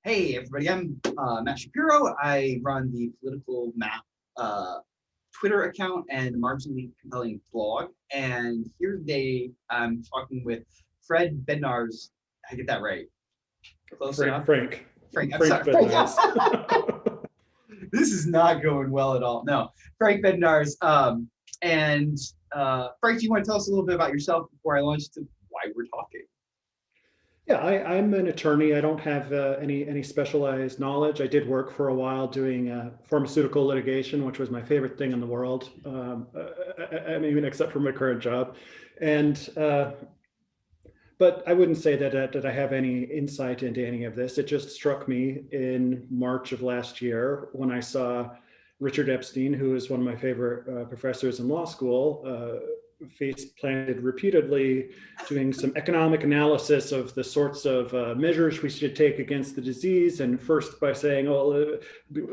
Hey, everybody, I'm Matt Shapiro. I run the Political Map Twitter account and Marginally Compelling blog. And here today, I'm talking with Fred Bednarz. I get that right? Close enough? Frank, I'm sorry. Frank. This is not going well at all. No, Frank Bednarz. Frank, do you want to tell us a little bit about yourself before I launch to why we're talking? Yeah, I'm an attorney. I don't have any specialized knowledge. I did work for a while doing pharmaceutical litigation, which was my favorite thing in the world. I mean, except for my current job, but I wouldn't say that I have any insight into any of this. It just struck me in March of last year when I saw Richard Epstein, who is one of my favorite professors in law school, face planted repeatedly doing some economic analysis of the sorts of measures we should take against the disease. And first by saying, oh,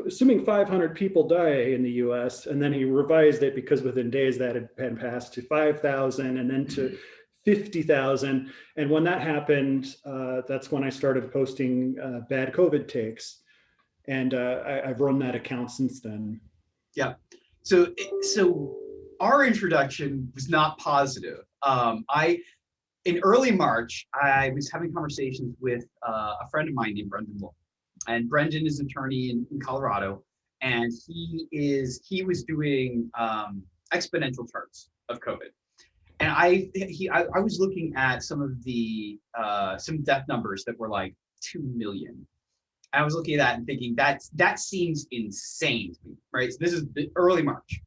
assuming 500 people die in the US, and then he revised it because within days that had been passed to 5,000 and then to 50,000. And when that happened, that's when I started posting Bad COVID Takes. And I've run that account since then. Yeah. So our introduction was not positive. In early March, I was having conversations with a friend of mine named Brendan Wolf. And Brendan is an attorney in Colorado. And he was doing exponential charts of COVID. And I was looking at some of the some death numbers that were like 2 million. I was looking at that and thinking that seems insane to me, right? So this is early March.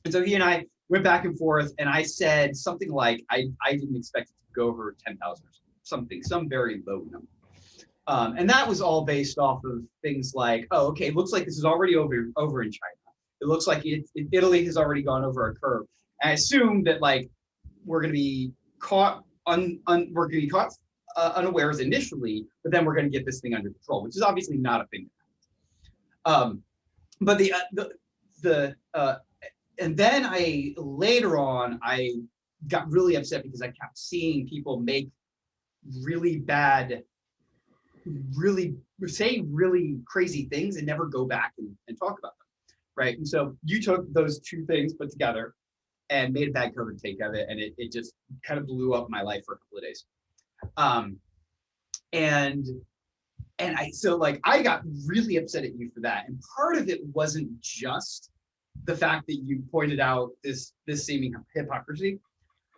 And so he and I went back and forth, and I said something like, I didn't expect it to go over 10,000 or something, some very low number. And that was all based off of things like, oh, okay, it looks like this is already over in China. It looks like Italy has already gone over a curve. And I assumed that like we're going to be caught unawares initially, but then we're going to get this thing under control, which is obviously not a thing. But and then later on, I got really upset because I kept seeing people make really say really crazy things and never go back and talk about them, right? And so you took those two things put together and made a bad COVID take of it, and it just kind of blew up my life for a couple of days. I got really upset at you for that, and part of it wasn't just the fact that you pointed out this seeming hypocrisy,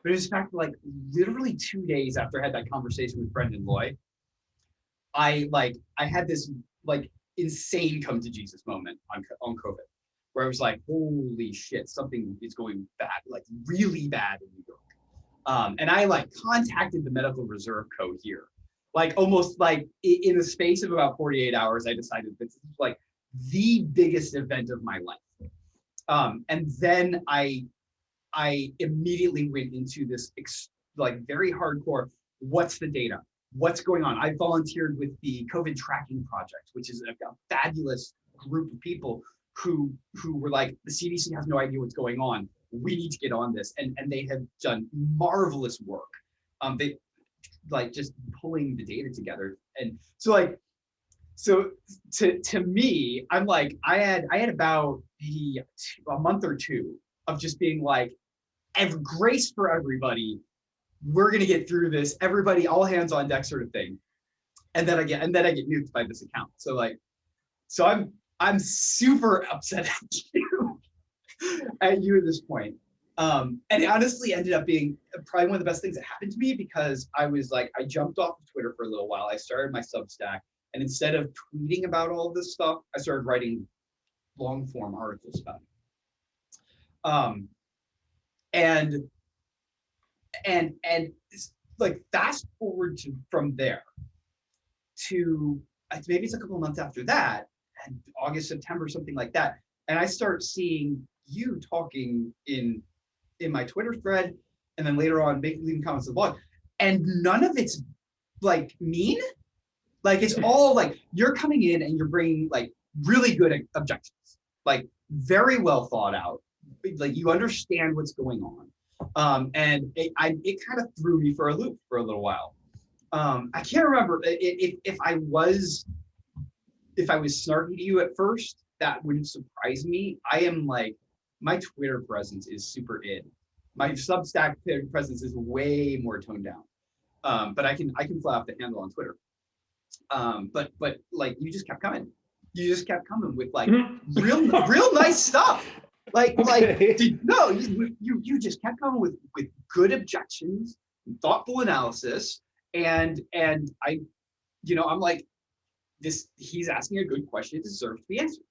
but it was the fact that like literally 2 days after I had that conversation with Brendan Loy, I had this like insane come to Jesus moment on COVID, where I was like, holy shit, something is going bad, like really bad in New York. And I like contacted the medical reserve code here, like almost like in the space of about 48 hours, I decided this is like the biggest event of my life. And then I immediately went into this like very hardcore, what's the data? What's going on? I volunteered with the COVID tracking project, which is a fabulous group of people who were like, the CDC has no idea what's going on. We need to get on this. And they have done marvelous work. They like just pulling the data together. And so to me, I'm like, I had about a month or two of just being like, grace for everybody. We're gonna get through this. Everybody, all hands on deck, sort of thing. And then I get nuked by this account. So I'm super upset at you at this point. And it honestly ended up being probably one of the best things that happened to me, because I was like, I jumped off of Twitter for a little while. I started my Substack, and instead of tweeting about all of this stuff, I started writing long form articles about it. And like fast forward from there to maybe it's a couple of months after that, and August, September, something like that. And I start seeing you talking in my Twitter thread, and then later on leaving comments on the blog, and none of it's like mean. Like it's all like you're coming in and you're bringing like really good objections, like very well thought out, like you understand what's going on. And it kind of threw me for a loop for a little while. I can't remember if I was if I was snarky to you at first, that wouldn't surprise me. I am like, my Twitter presence is super in. My Substack presence is way more toned down. But I can fly off the handle on Twitter. But like you just kept coming. You just kept coming with like real nice stuff. Like you just kept coming with good objections, thoughtful analysis, and I, I'm like, he's asking a good question. It deserves to be answered.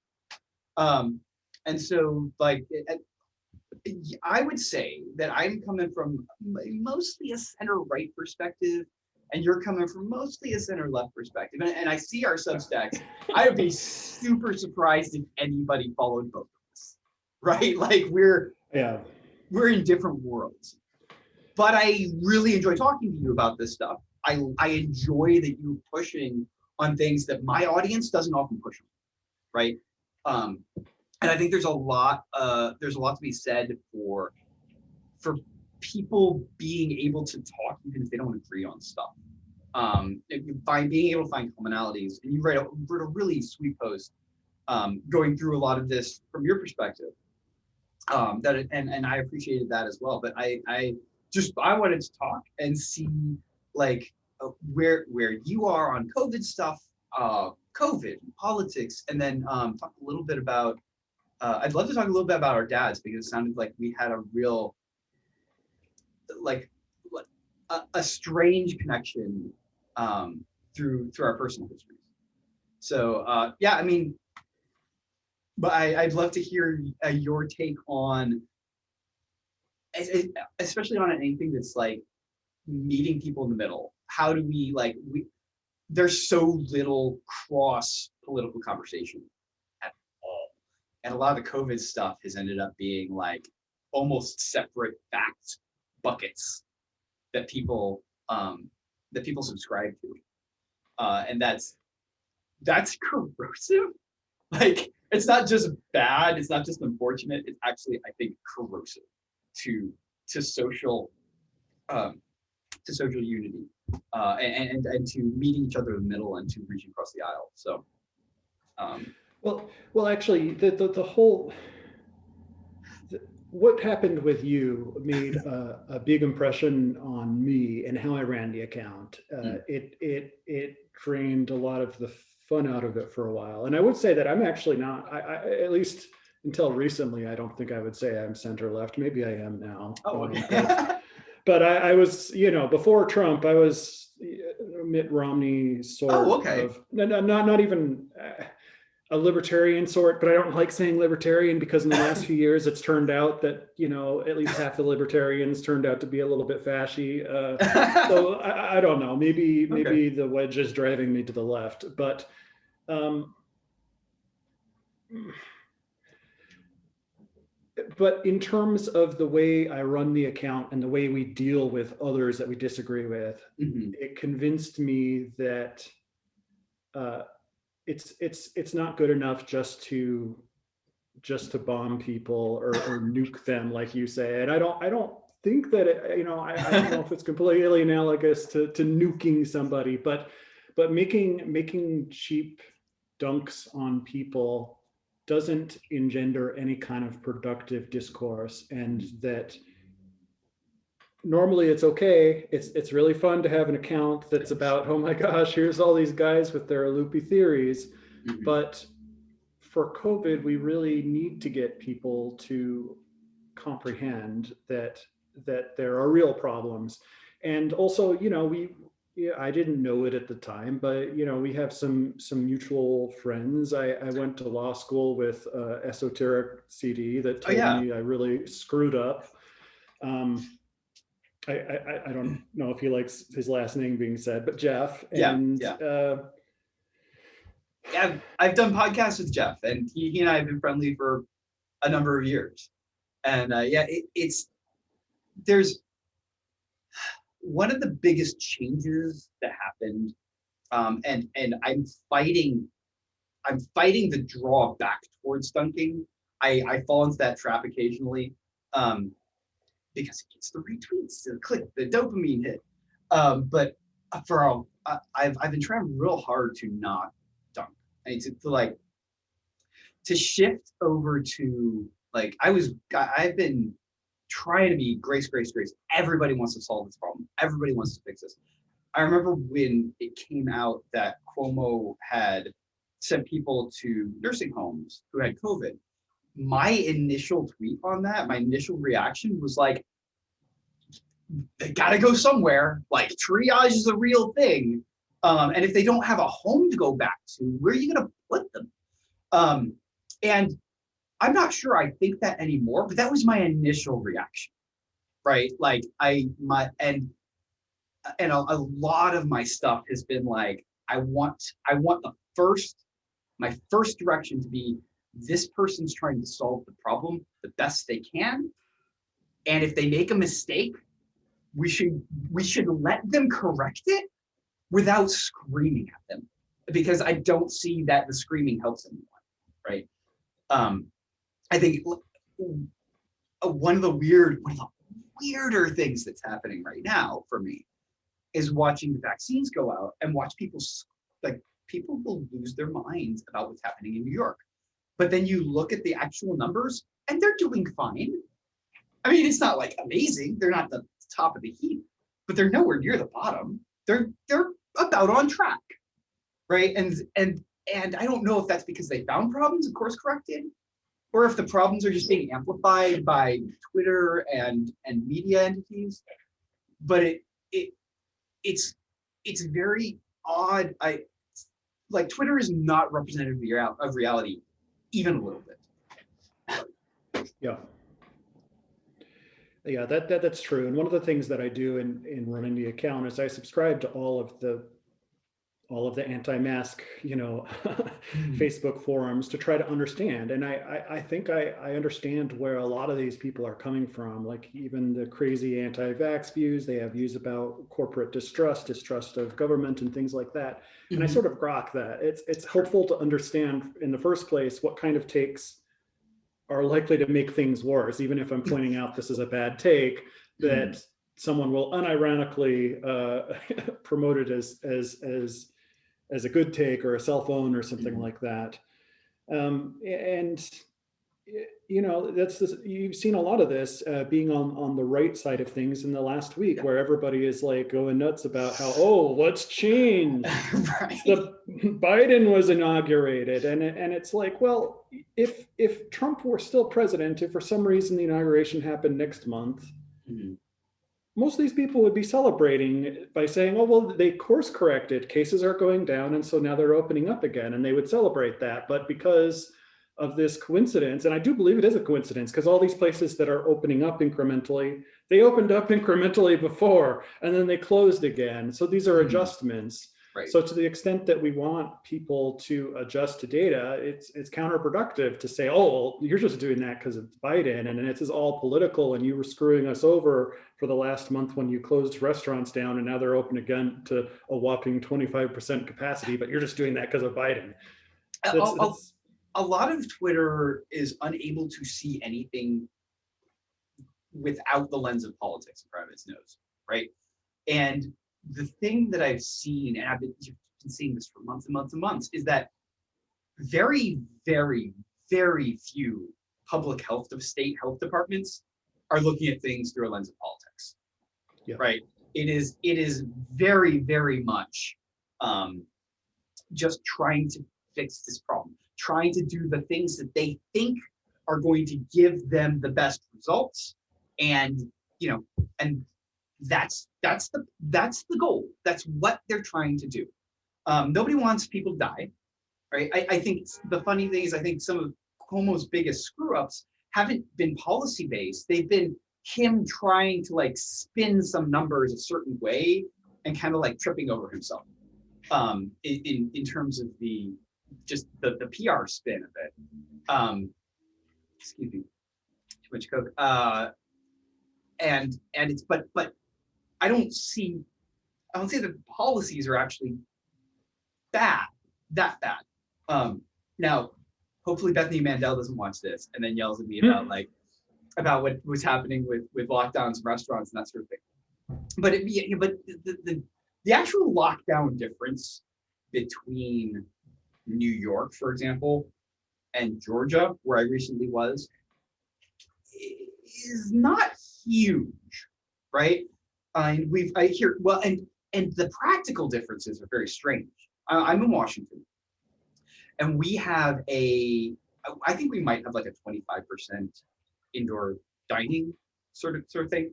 And so like I would say that I'm coming from mostly a center-right perspective, and you're coming from mostly a center-left perspective. And I see our Substacks. I would be super surprised if anybody followed both of us, right? Like we're in different worlds. But I really enjoy talking to you about this stuff. I enjoy that you're pushing on things that my audience doesn't often push on, right? And I think there's a lot to be said for people being able to talk even if they don't agree on stuff. Being able to find commonalities, and you wrote a really sweet post going through a lot of this from your perspective. And I appreciated that as well. But I wanted to talk and see like where you are on COVID stuff, COVID, politics, and then talk a little bit about. I'd love to talk a little bit about our dads, because it sounded like we had a real, like, a strange connection through our personal histories. So yeah, I mean, but I'd love to hear your take on, especially on anything that's like meeting people in the middle. How do we there's so little cross political conversation at all. And a lot of the COVID stuff has ended up being like almost separate fact buckets that people subscribe to. And that's corrosive. Like, it's not just bad, it's not just unfortunate, it's actually, I think, corrosive to social unity, and to meeting each other in the middle and to reaching across the aisle. So well actually the whole what happened with you made a big impression on me and how I ran the account. It drained a lot of the fun out of it for a while. And I would say that I'm actually not, I at least until recently, I don't think I would say I'm center left. Maybe I am now. Oh, okay. But I was, before Trump, I was Mitt Romney sort of, not even a libertarian sort, but I don't like saying libertarian because in the last few years, it's turned out that, at least half the libertarians turned out to be a little bit fashy. So I don't know, maybe the wedge is driving me to the left, but in terms of the way I run the account and the way we deal with others that we disagree with, it convinced me that it's not good enough just to bomb people or nuke them, like you say. And I don't think that I don't know if it's completely analogous to nuking somebody, but making cheap dunks on people doesn't engender any kind of productive discourse. And that normally it's okay. It's really fun to have an account that's about, oh my gosh, here's all these guys with their loopy theories. But for COVID, we really need to get people to comprehend that there are real problems. And also, I didn't know it at the time, but we have some mutual friends. I went to law school with esoteric CD that told me I really screwed up. I don't know if he likes his last name being said, but Jeff. I've done podcasts with Jeff, and he and I have been friendly for a number of years. And there's one of the biggest changes that happened, and I'm fighting the draw back towards dunking. I fall into that trap occasionally, because it gets the retweets, the click, the dopamine hit. But I've been trying real hard to not dunk. I need to shift over to like I've been trying to be grace. Everybody wants to solve this problem. Everybody wants to fix this. I remember when it came out that Cuomo had sent people to nursing homes who had COVID. My initial tweet on that, my initial reaction was like, they gotta go somewhere. Like triage is a real thing. And if they don't have a home to go back to, where are you gonna put them? And I'm not sure I think that anymore, but that was my initial reaction, right? Like and a lot of my stuff has been like, I want my first direction to be, this person's trying to solve the problem the best they can. And if they make a mistake, we should let them correct it without screaming at them, because I don't see that the screaming helps anyone, right? I think one of the weirder things that's happening right now for me is watching the vaccines go out and watch people will lose their minds about what's happening in New York. But then you look at the actual numbers and they're doing fine. I mean, it's not like amazing. They're not the top of the heap, but they're nowhere near the bottom. They're about on track, right? And I don't know if that's because they found problems and course corrected, or if the problems are just being amplified by Twitter and media entities. But it's very odd. Like Twitter is not representative of reality, even a little bit. Yeah, that's true. And one of the things that I do in running the account is I subscribe to all of the anti-mask, Facebook forums to try to understand. And I think I understand where a lot of these people are coming from. Like even the crazy anti-vax views, they have views about corporate distrust of government and things like that. Mm-hmm. And I sort of grok that. It's helpful to understand in the first place what kind of takes are likely to make things worse, even if I'm pointing out this is a bad take, that someone will unironically promote it as a good take or a cell phone or something like that. You've seen a lot of this being on the right side of things in the last week, where everybody is like going nuts about how, what's changed? Right. Biden was inaugurated, and it's like, well, if Trump were still president, if for some reason the inauguration happened next month, most of these people would be celebrating by saying, oh, well, they course corrected, cases are going down, and so now they're opening up again, and they would celebrate that. But because of this coincidence, and I do believe it is a coincidence, because all these places that are opening up incrementally, they opened up incrementally before, and then they closed again. So these are adjustments. Right. So to the extent that we want people to adjust to data, it's counterproductive to say, oh, well, you're just doing that because it's Biden, and this is all political, and you were screwing us over for the last month when you closed restaurants down, and now they're open again to a whopping 25% capacity, but you're just doing that because of Biden. A lot of Twitter is unable to see anything without the lens of politics in front of its nose, right? And the thing that I've seen, and you've been seeing this for months and months and months, is that very, very, very few public health state health departments are looking at things through a lens of politics, right? It is very, very much just trying to fix this problem, trying to do the things that they think are going to give them the best results, and that's the goal. That's what they're trying to do. Nobody wants people to die, right? I think the funny thing is, I think some of Cuomo's biggest screw ups haven't been policy based. They've been him trying to like spin some numbers a certain way and kind of like tripping over himself in terms of the PR spin of it. Excuse me, too much Coke. And it's but I don't say that the policies are actually that bad. Now, hopefully Bethany Mandel doesn't watch this and then yells at me about what was happening with lockdowns in restaurants and that sort of thing. But the actual lockdown difference between New York, for example, and Georgia, where I recently was, is not huge, right? And I hear, well, and the practical differences are very strange. I'm in Washington, and we have I think we might have like a 25% indoor dining sort of thing.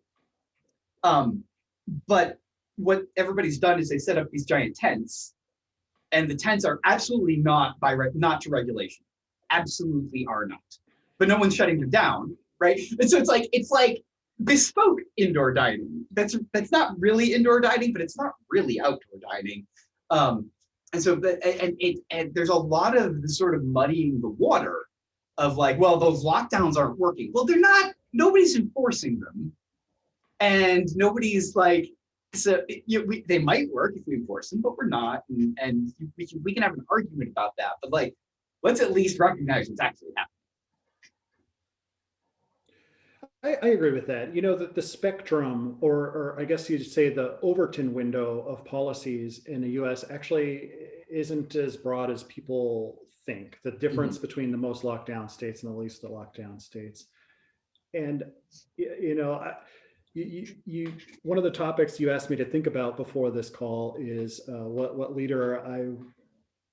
But what everybody's done is they set up these giant tents, and the tents are absolutely not to regulation, absolutely are not. But no one's shutting them down, right? And so it's like bespoke indoor dining. That's not really indoor dining, but it's not really outdoor dining. And so and there's a lot of the sort of muddying the water of like, well, those lockdowns aren't working. Well, they're not. Nobody's enforcing them, and nobody's like, so they might work if we enforce them, but we're not, and we can have an argument about that. But like, let's at least recognize what's actually happening. I agree with that. You know, the spectrum, or I guess you'd say the Overton window of policies in the US actually isn't as broad as people think. The difference between the most locked down states and the least lockdown states. And, you know, one of the topics you asked me to think about before this call is what leader I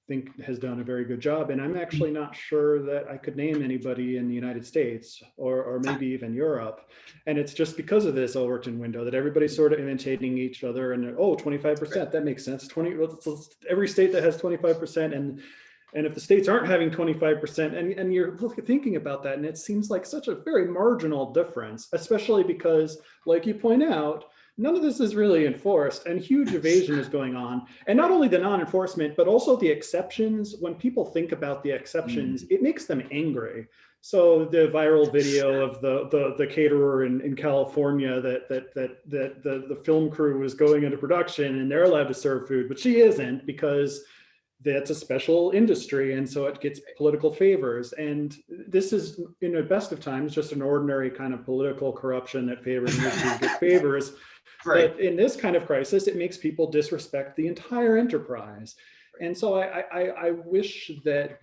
think has done a very good job. And I'm actually not sure that I could name anybody in the United States or maybe even Europe. And it's just because of this Overton window that everybody's sort of imitating each other and, oh, 25%, that makes sense. Every state that has 25%. And if the states aren't having 25%, and you're thinking about that, and it seems like such a very marginal difference, especially because, like you point out, none of this is really enforced and huge evasion is going on. And not only the non-enforcement, but also the exceptions. When people think about the exceptions, it makes them angry. So the viral video of the caterer in California that the film crew was going into production and they're allowed to serve food, but she isn't because that's a special industry. And so it gets political favors. And this is, in the best of times, just an ordinary kind of political corruption that favors industries get favors. Right. But in this kind of crisis, it makes people disrespect the entire enterprise. And so I wish that,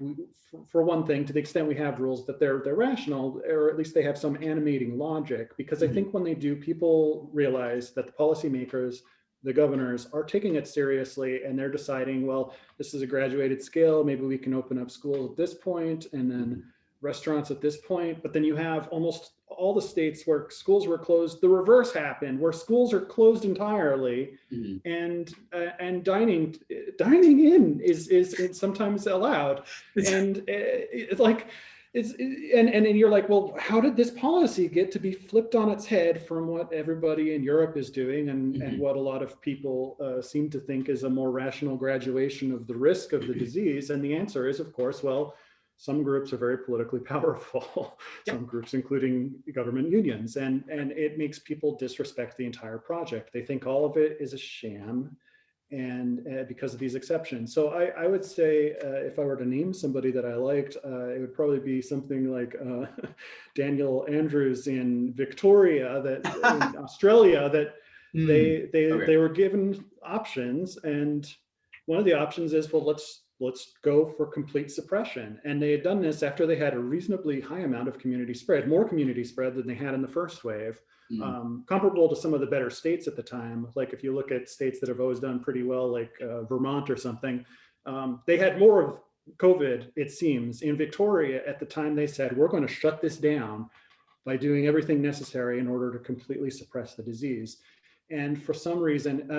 for one thing, to the extent we have rules, that they're rational, or at least they have some animating logic, because I think when they do, people realize that the policymakers, the governors, are taking it seriously, and they're deciding, well, this is a graduated scale, maybe we can open up schools at this point, and then restaurants at this point. But then you have almost all the states where schools were closed, the reverse happened, where schools are closed entirely, and dining in is sometimes allowed, and it's like and you're like, well, how did this policy get to be flipped on its head from what everybody in Europe is doing, and what a lot of people seem to think is a more rational graduation of the risk of the disease? And the answer is, of course, well, some groups are very politically powerful, some groups, including government unions, and it makes people disrespect the entire project. They think all of it is a sham, and because of these exceptions. So I would say, if I were to name somebody that I liked, it would probably be something like Daniel Andrews in Victoria, that in Australia, that they were given options, and one of the options is, well, let's go for complete suppression. And they had done this after they had a reasonably high amount of community spread, more community spread than they had in the first wave, comparable to some of the better states at the time. Like if you look at states that have always done pretty well, like Vermont or something, they had more of COVID, it seems. In Victoria, at the time, they said, we're going to shut this down by doing everything necessary in order to completely suppress the disease. And for some reason,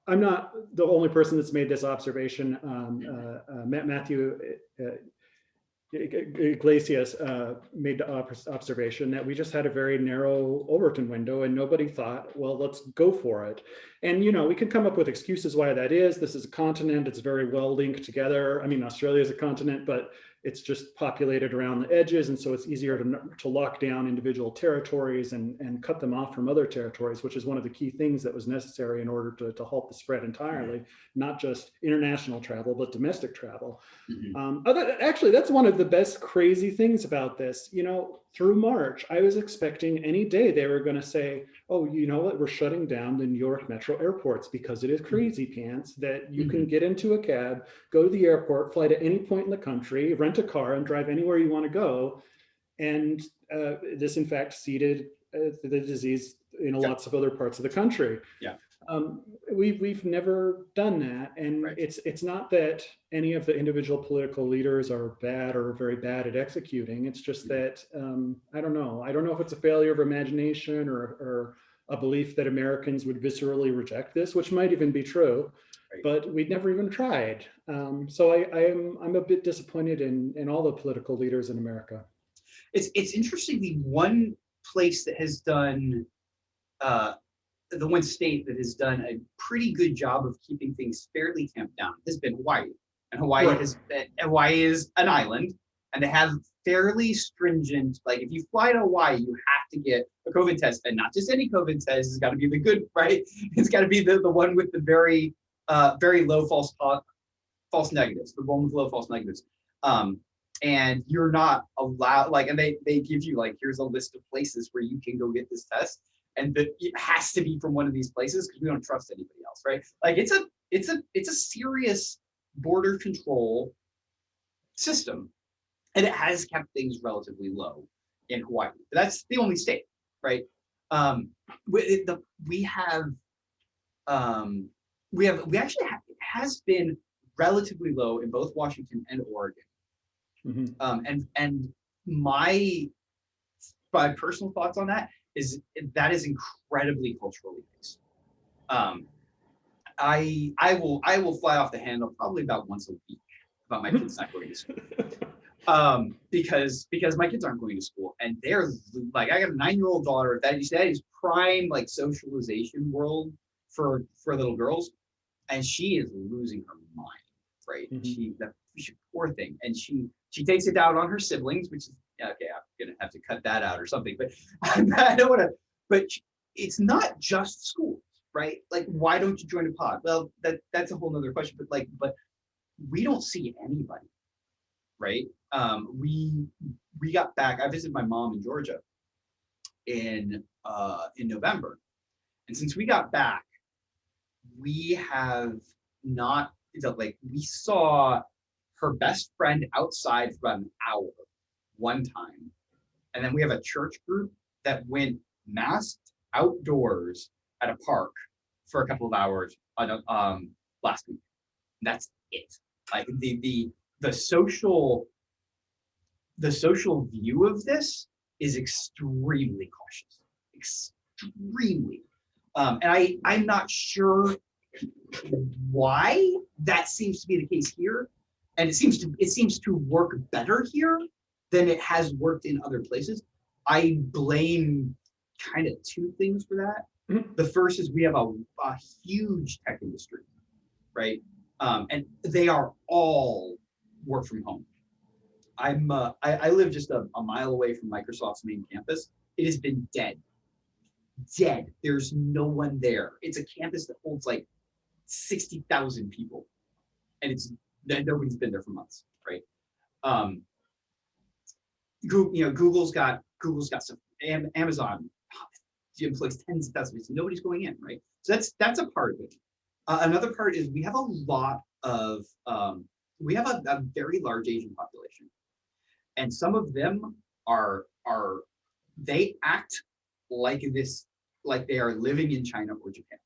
I'm not the only person that's made this observation. Matthew Iglesias made the observation that we just had a very narrow Overton window, and nobody thought, well, let's go for it. And, you know, we can come up with excuses why that is. This is a continent. It's very well linked together. I mean, Australia is a continent, but it's just populated around the edges. And so it's easier to lock down individual territories and cut them off from other territories, which is one of the key things that was necessary in order to halt the spread entirely, not just international travel, but domestic travel. Actually, that's one of the best crazy things about this. You know, through March, I was expecting any day they were going to say, oh, you know what, we're shutting down the New York metro airports because it is crazy pants that you can get into a cab, go to the airport, fly to any point in the country, rent a car and drive anywhere you want to go. And this in fact seeded the disease in lots of other parts of the country. Yeah. We've never done that, and Right. it's not that any of the individual political leaders are bad or very bad at executing. It's just that I don't know. I don't know if it's a failure of imagination or a belief that Americans would viscerally reject this, which might even be true, Right. but we'd never even tried. So I'm a bit disappointed in all the political leaders in America. It's interesting. The one place that has done the one state that has done a pretty good job of keeping things fairly tamped down has been Hawaii. And Hawaii is an island, and they have fairly stringent, like if you fly to Hawaii, you have to get a COVID test, and not just any COVID test. It's got to be the good, right? It's got to be the one with the very low false negatives, the one with low false negatives. And you're not allowed, like, and they give you like, here's a list of places where you can go get this test. And it has to be from one of these places because we don't trust anybody else, right? Like it's a serious border control system, and it has kept things relatively low in Hawaii. But that's the only state, right? We actually have, it has been relatively low in both Washington and Oregon. And my personal thoughts on that is incredibly culturally based. I will fly off the handle probably about once a week about my kids not going to school, because my kids aren't going to school, and they're like, I got a 9-year-old daughter that is prime like socialization world for little girls, and she is losing her mind, right? She poor thing, and she takes it out on her siblings, which is okay. I'm gonna have to cut that out or something, but I don't want to. But it's not just schools, right? Like, why don't you join a pod? Well, that's a whole nother question. But we don't see anybody, right? We got back. I visited my mom in Georgia in November, and since we got back, we have not, like, we saw her best friend outside for about an hour one time. And then we have a church group that went masked outdoors at a park for a couple of hours last week. That's it. Like the social view of this is extremely cautious, extremely. And I'm not sure why that seems to be the case here. And it seems to work better here than it has worked in other places. I blame kind of two things for that. The first is we have a huge tech industry, right? And they are all work from home. I live just a mile away from Microsoft's main campus. It has been dead. There's no one there. It's a campus that holds like 60,000 people, and nobody's been there for months, right? Google's got some. Amazon employs tens of thousands. Nobody's going in, right? So that's a part of it. Another part is we have a lot of we have a very large Asian population, and some of them they act like they are living in China or Japan.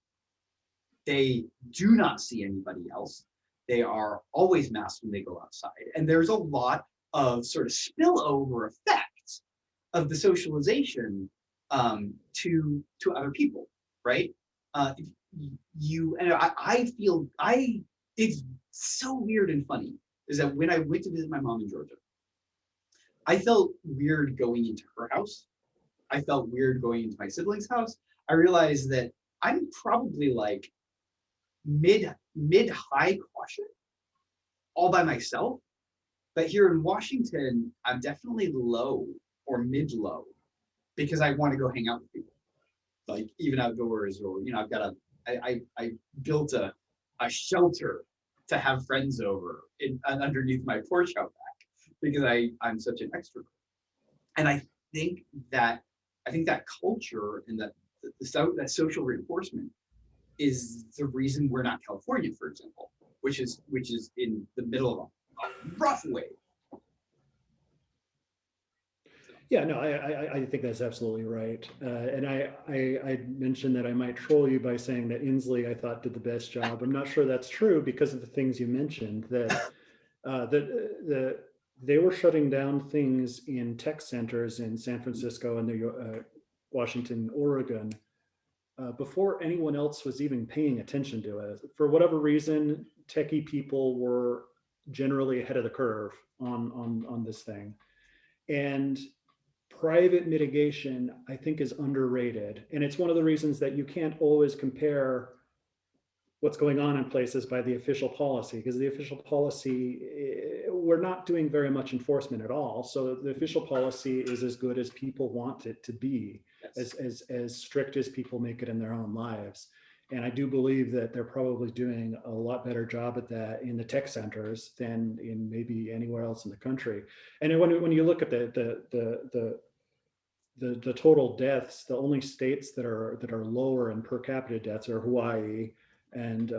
They do not see anybody else. They are always masked when they go outside. And there's a lot of sort of spillover effects of the socialization to other people, right? It's so weird and funny is that when I went to visit my mom in Georgia, I felt weird going into her house. I felt weird going into my sibling's house. I realized that I'm probably like mid-high caution all by myself. But here in Washington, I'm definitely low or mid-low because I want to go hang out with people, like even outdoors, or I built a shelter to have friends over underneath my porch out back because I'm such an extrovert. And I think that culture and that that social reinforcement is the reason we're not California, for example, which is in the middle of a rough wave. Yeah, no, I think that's absolutely right. And I mentioned that I might troll you by saying that Inslee, I thought, did the best job. I'm not sure that's true because of the things you mentioned, that they were shutting down things in tech centers in San Francisco and Washington, Oregon, before anyone else was even paying attention to it. For whatever reason, techie people were generally ahead of the curve on this thing. And private mitigation, I think, is underrated. And it's one of the reasons that you can't always compare what's going on in places by the official policy, because the official policy, we're not doing very much enforcement at all. So the official policy is as good as people want it to be, yes, as strict as people make it in their own lives. And I do believe that they're probably doing a lot better job at that in the tech centers than in maybe anywhere else in the country. And when you look at the total deaths, the only states that are lower in per capita deaths are Hawaii and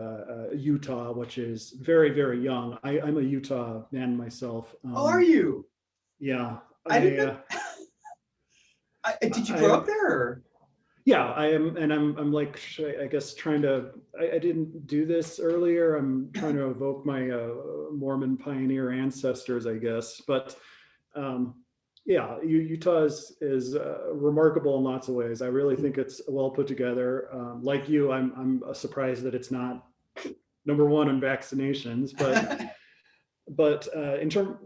Utah, which is very, very young. I'm a Utah man myself. Oh, are you? Yeah. I didn't. Did you grow up there? Or? Yeah, I am, and I'm like, I guess trying to. I didn't do this earlier. I'm trying to evoke my Mormon pioneer ancestors, I guess. But yeah, Utah is remarkable in lots of ways. I really think it's well put together. Like you, I'm surprised that it's not number one on vaccinations, but in terms,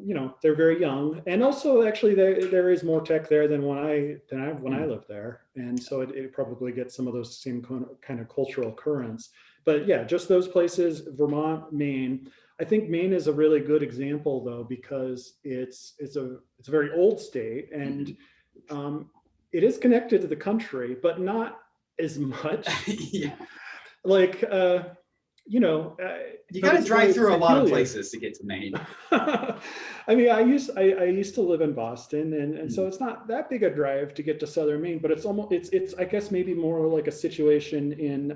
they're very young, and also actually there is more tech there than when I lived there, and so it probably gets some of those same kind of cultural currents. But yeah, just those places, Vermont, Maine. I think Maine is a really good example though, because it's a very old state, and it is connected to the country, but not as much. Yeah. Like you got to drive through a lot of places to get to Maine. I mean, I used to live in Boston, and so it's not that big a drive to get to southern Maine, but it's I guess maybe more like a situation in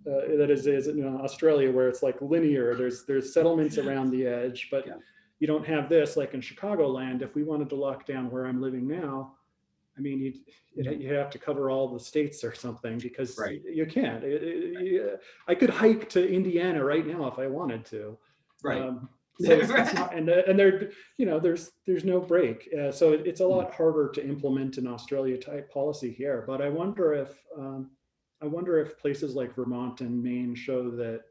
that is Australia, where it's like linear. There's settlements around the edge, but you don't have this like in Chicagoland. If we wanted to lock down where I'm living now, I mean, you have to cover all the states or something, because you can't. I could hike to Indiana right now if I wanted to. Right. So it's not, and there, there's no break. So it's a lot harder to implement an Australia type policy here. But I wonder if places like Vermont and Maine show that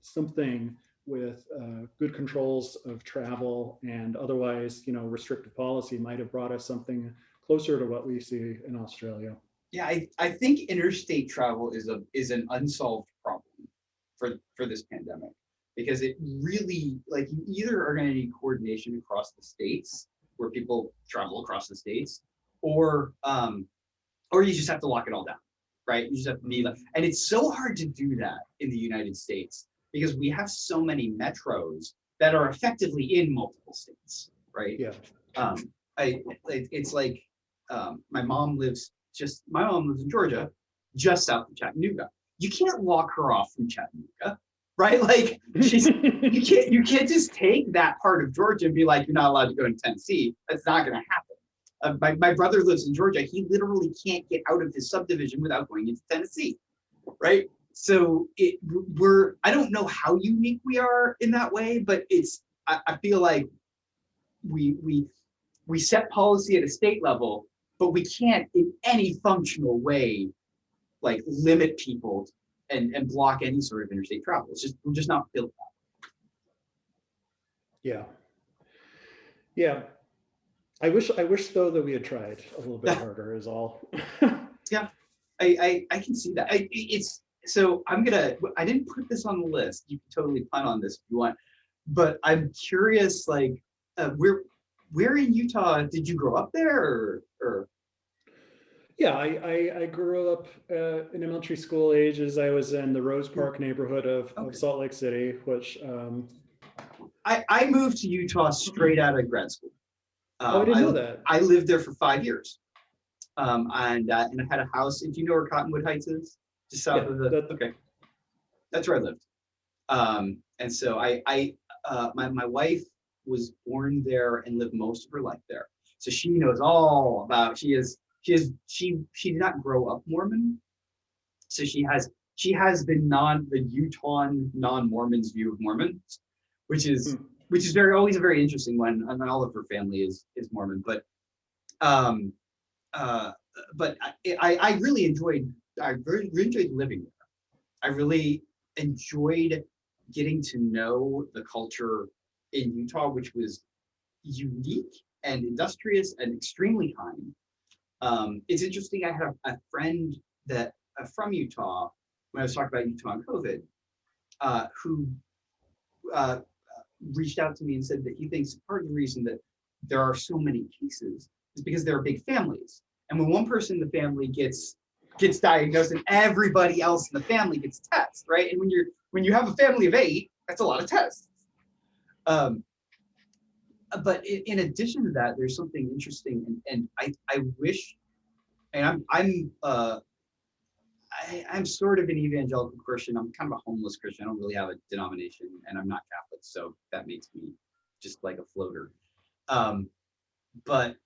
something with good controls of travel and otherwise, restrictive policy might have brought us something closer to what we see in Australia. Yeah, I think interstate travel is an unsolved problem for this pandemic, because it really, like, you either are going to need coordination across the states where people travel across the states, or you just have to lock it all down, right? You just have to be like, and it's so hard to do that in the United States because we have so many metros that are effectively in multiple states, right? Yeah. It's like my mom lives in Georgia, just south of Chattanooga. You can't lock her off from Chattanooga, right? Like you can't just take that part of Georgia and be like, you're not allowed to go to Tennessee. That's not going to happen. My brother lives in Georgia. He literally can't get out of his subdivision without going into Tennessee, right? So I don't know how unique we are in that way, but I feel like we set policy at a state level, but we can't in any functional way like limit people and block any sort of interstate travel. We're just not built that way. Yeah. I wish though that we had tried a little bit harder is all. Yeah, I can see that. So I didn't put this on the list. You can totally plan on this if you want, but I'm curious, like, where in Utah did you grow up there, or? Yeah, I grew up in elementary school ages. I was in the Rose Park neighborhood of Salt Lake City, which I moved to Utah straight out of grad school. I didn't know that. I lived there for 5 years. and I had a house. Do you know where Cottonwood Heights is? Just south Yeah, of the. Okay, that's where I lived. And so my wife was born there and lived most of her life there. So she knows all about. She did not grow up Mormon, so she has the Utah non-Mormons view of Mormons, which is always a very interesting one. And all of her family is Mormon, but um, I really enjoyed living there. I really enjoyed getting to know the culture in Utah, which was unique and industrious and extremely kind. It's interesting. I had a friend that from Utah when I was talking about Utah and COVID, who reached out to me and said that he thinks part of the reason that there are so many cases is because there are big families, and when one person in the family gets diagnosed, and everybody else in the family gets tests, right? And when you have a family of 8, that's a lot of tests. But in addition to that, there's something interesting, and I wish, and I'm sort of an evangelical Christian. I'm kind of a homeless Christian. I don't really have a denomination, and I'm not Catholic, so that makes me just like a floater. But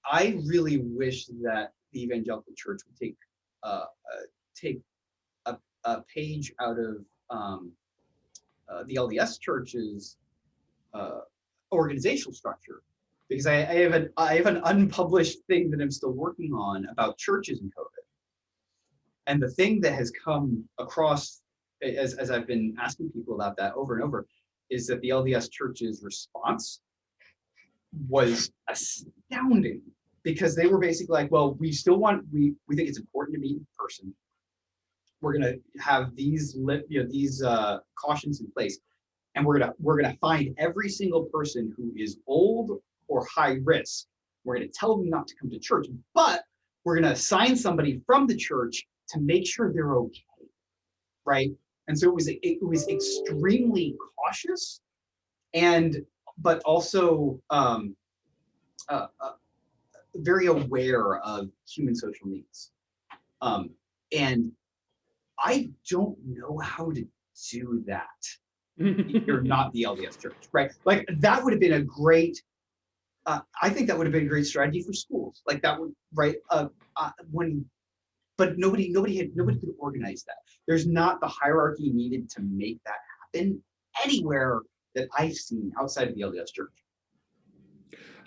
I really wish that the evangelical church would take a page out of the LDS church's organizational structure, because I have an unpublished thing that I'm still working on about churches in COVID. And the thing that has come across as I've been asking people about that over and over is that the LDS church's response was astounding, because they were basically like, well, we think it's important to meet in person. We're going to have these cautions in place, and we're going to find every single person who is old or high risk. We're going to tell them not to come to church, but we're going to assign somebody from the church to make sure they're okay, right? And so it was extremely cautious, but also very aware of human social needs. And I don't know how to do that if you're not the LDS church, right? Like that would have been a great, I think that would have been a great strategy for schools. Like that would, right? But nobody could organize that. There's not the hierarchy needed to make that happen anywhere that I've seen outside of the LDS church.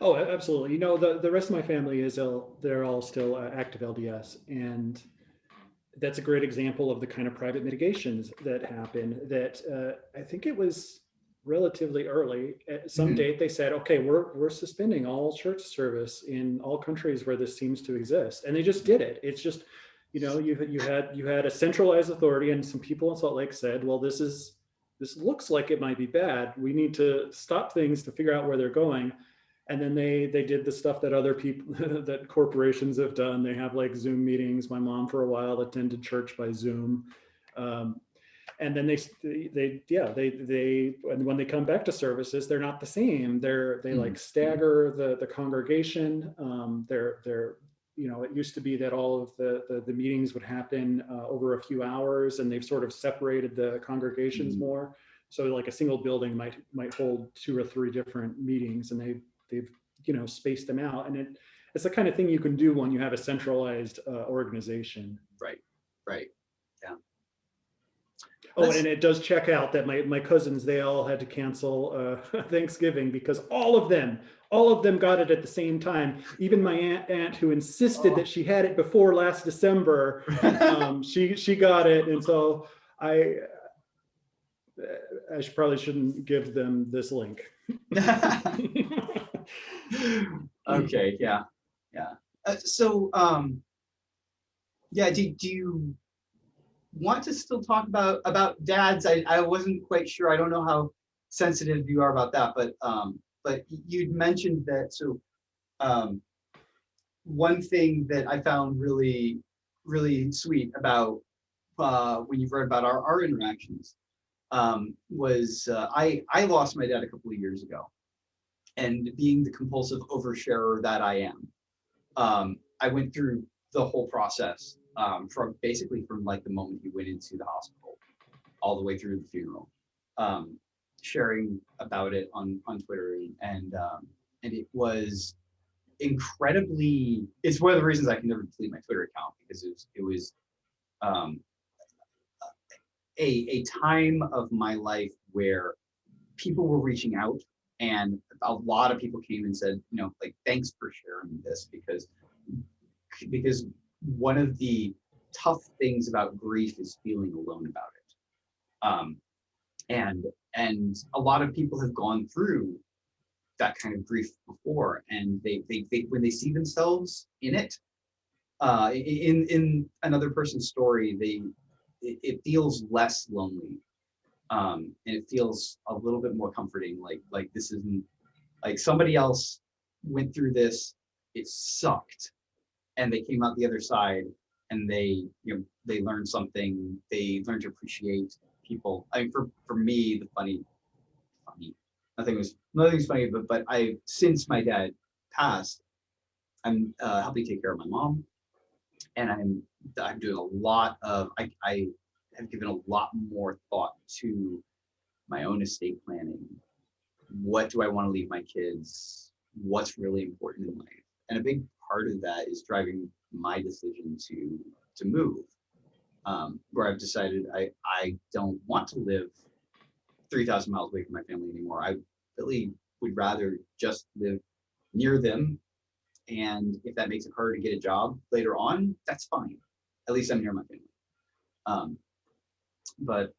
Oh, absolutely. You know, the rest of my family they're all still active LDS, and that's a great example of the kind of private mitigations that happen. That I think it was relatively early. At some date, they said, okay, we're suspending all church service in all countries where this seems to exist, and they just did it. It's just, you know, you had a centralized authority, and some people in Salt Lake said, well, this looks like it might be bad. We need to stop things to figure out where they're going. And then they did the stuff that other people, that corporations have done. They have like Zoom meetings. My mom for a while attended church by Zoom. And then and when they come back to services, they're not the same. They like stagger the congregation. They're you know, it used to be that all of the meetings would happen over a few hours, and they've sort of separated the congregations more. So like a single building might hold 2 or 3 different meetings, and they've you know, spaced them out. And it's the kind of thing you can do when you have a centralized organization. Right. Yeah. Oh, and it does check out that my cousins, they all had to cancel Thanksgiving because all of them got it at the same time. Even my aunt who insisted that she had it before last December, she got it. And so I probably shouldn't give them this link. Okay. Yeah. So do you want to still talk about dads? I wasn't quite sure. I don't know how sensitive you are about that, but you'd mentioned that. So one thing that I found really, really sweet about when you've read about our interactions was I lost my dad a couple of years ago, and being the compulsive oversharer that I am, I went through the whole process from basically from like the moment he went into the hospital all the way through the funeral, sharing about it on Twitter, and it was incredibly. It's one of the reasons I can never delete my Twitter account, because it was um, a time of my life where people were reaching out, and a lot of people came and said, like, thanks for sharing this, because one of the tough things about grief is feeling alone about it. And a lot of people have gone through that kind of grief before, and they when they see themselves in it, in another person's story, it feels less lonely, and it feels a little bit more comforting. Like this isn't like somebody else went through this, it sucked, and they came out the other side, and they learned something. They learned to appreciate people. I mean, for me, the funny, nothing's funny, but since my dad passed, I'm helping take care of my mom, and I'm doing a lot of I have given a lot more thought to my own estate planning. What do I want to leave my kids? What's really important in life? And a big part of that is driving my decision to move, where I've decided I don't want to live 3,000 miles away from my family anymore. I really would rather just live near them. And if that makes it harder to get a job later on, that's fine. At least I'm near my family. But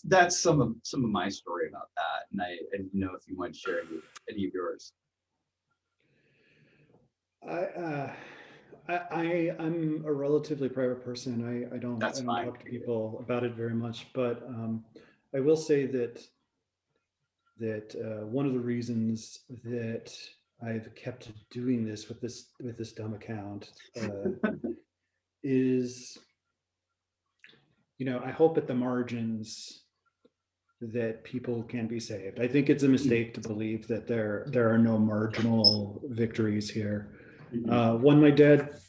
that's some of my story about that. And I didn't know if you want to share any of yours. I'm a relatively private person. I don't That's fine. talk to people about it very much, but I will say that one of the reasons that I've kept doing this with this dumb account is, I hope at the margins that people can be saved. I think it's a mistake to believe that there are no marginal victories here. When my dad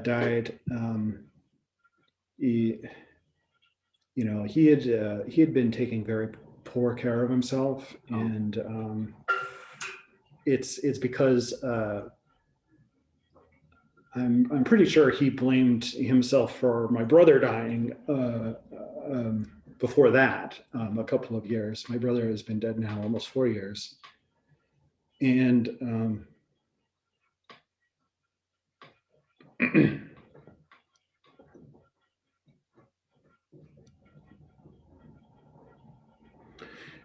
died, he had been taking very poor care of himself, and it's because I'm pretty sure he blamed himself for my brother dying before that, a couple of years. My brother has been dead now almost 4 years, and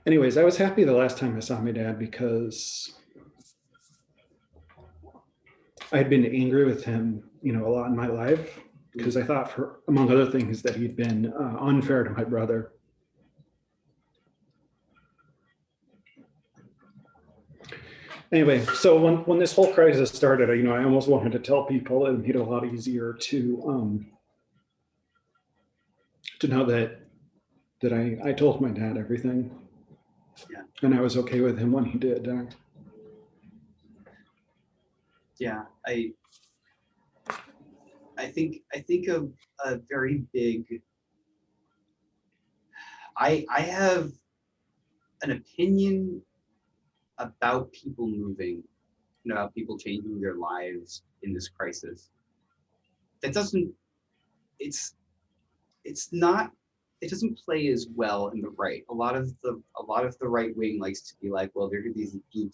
anyways, I was happy the last time I saw my dad because I had been angry with him, a lot in my life, because I thought, among other things, that he'd been unfair to my brother. Anyway, so when this whole crisis started, I almost wanted to tell people it made it a lot easier to know that I told my dad everything. Yeah. And I was okay with him when he did. Yeah, I think of a very big. I have an opinion about people moving, about people changing their lives in this crisis. That doesn't. It's not. It doesn't play as well in the right. A lot of the right wing likes to be like, well, there are these blue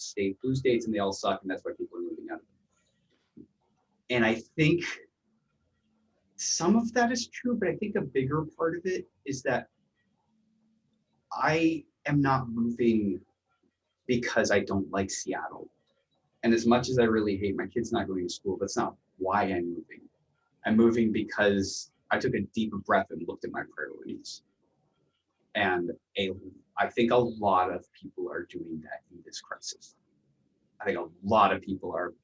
states, and they all suck, and that's why people are moving out of them. And I think some of that is true, but I think a bigger part of it is that I am not moving because I don't like Seattle. And as much as I really hate my kids not going to school, that's not why I'm moving. I'm moving because I took a deep breath and looked at my priorities. And I think a lot of people are doing that in this crisis. I think a lot of people are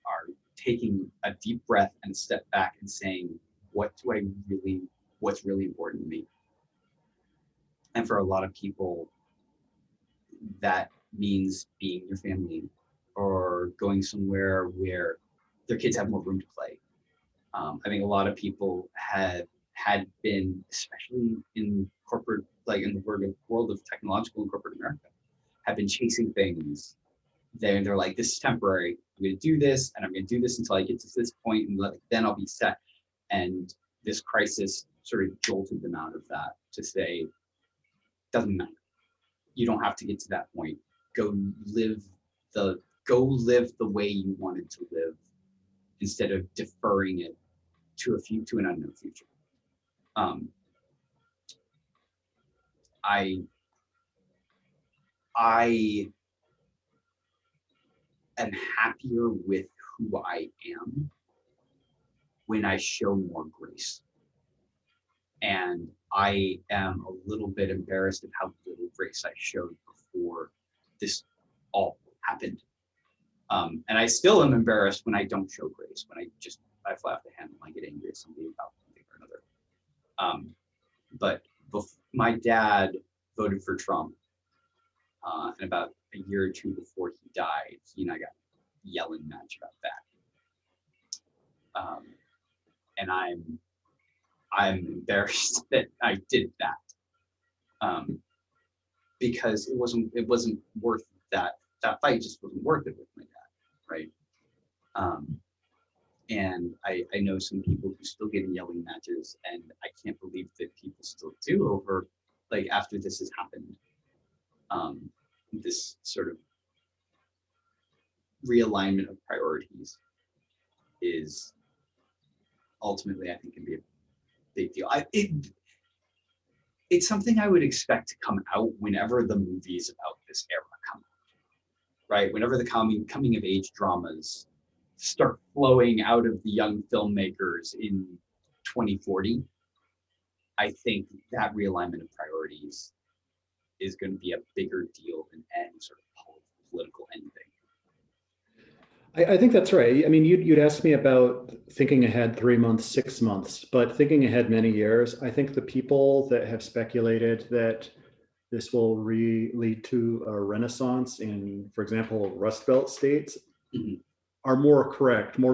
taking a deep breath and a step back and saying, what's really important to me? And for a lot of people, that means being your family or going somewhere where their kids have more room to play. I think a lot of people had been, especially in corporate, like in the world of technological and corporate America, have been chasing things. They're like, this is temporary. I'm going to do this, and I'm going to do this until I get to this point, and then I'll be set. And this crisis sort of jolted them out of that to say, doesn't matter. You don't have to get to that point. Go live the way you wanted to live, instead of deferring it to an unknown future. I am happier with who I am when I show more grace. And I am a little bit embarrassed of how little grace I showed before this all happened. And I still am embarrassed when I don't show grace, when I fly off the handle, I get angry at somebody about something or another. But my dad voted for Trump, and about a year or two before he died, he and I got yelling match about that. And I'm embarrassed that I did that, because it wasn't worth that fight. Just wasn't worth it with my dad, right? And I know some people who still get in yelling matches, and I can't believe that people still do over, like, after this has happened. This sort of realignment of priorities is ultimately, I think, can be a big deal. It's something I would expect to come out whenever the movies about this era come out, right? Whenever the coming of age dramas start flowing out of the young filmmakers in 2040, I think that realignment of priorities is going to be a bigger deal than any sort of political anything. I think that's right. I mean, you'd asked me about thinking ahead 3 months, 6 months, but thinking ahead many years. I think the people that have speculated that this will lead to a renaissance in, for example, Rust Belt states, are more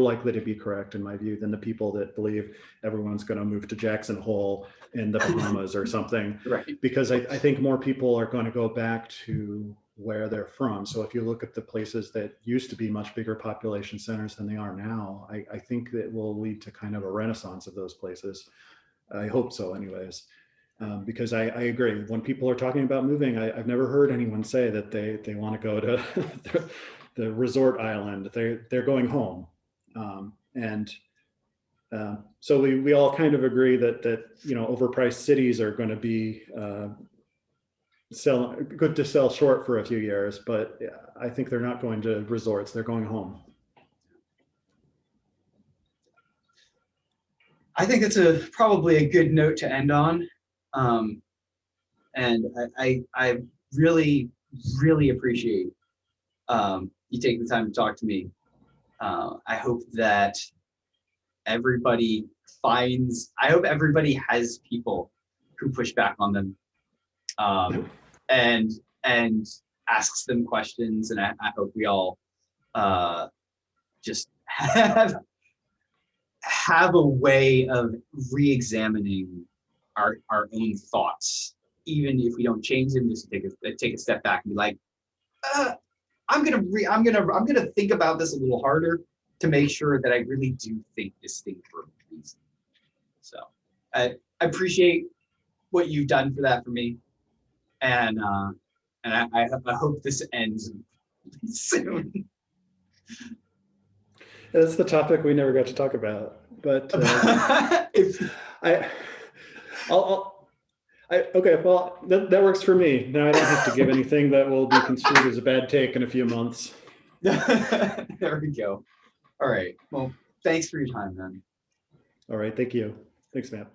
likely to be correct, in my view, than the people that believe everyone's going to move to Jackson Hole in the Bahamas or something. Right. Because I think more people are going to go back to where they're from. So if you look at the places that used to be much bigger population centers than they are now, I think that will lead to kind of a renaissance of those places. I hope so anyways. Because I agree, when people are talking about moving, I've never heard anyone say that they want to go to the resort island. They're going home. So we all kind of agree that overpriced cities are going to be good to sell short for a few years, but I think they're not going to resorts, they're going home. I think it's probably a good note to end on. And I really, really appreciate you taking the time to talk to me. I hope that everybody has people who push back on them, and asks them questions. And I hope we all just have a way of re-examining our own thoughts, even if we don't change them. Just take a step back and be like, I'm gonna think about this a little harder to make sure that I really do think this thing for a reason. So I appreciate what you've done for that for me, and I hope this ends soon. That's the topic we never got to talk about, but okay, well, that works for me. Now I don't have to give anything that will be construed as a bad take in a few months. There we go. All right. Well, thanks for your time, man. All right. Thank you. Thanks, Matt.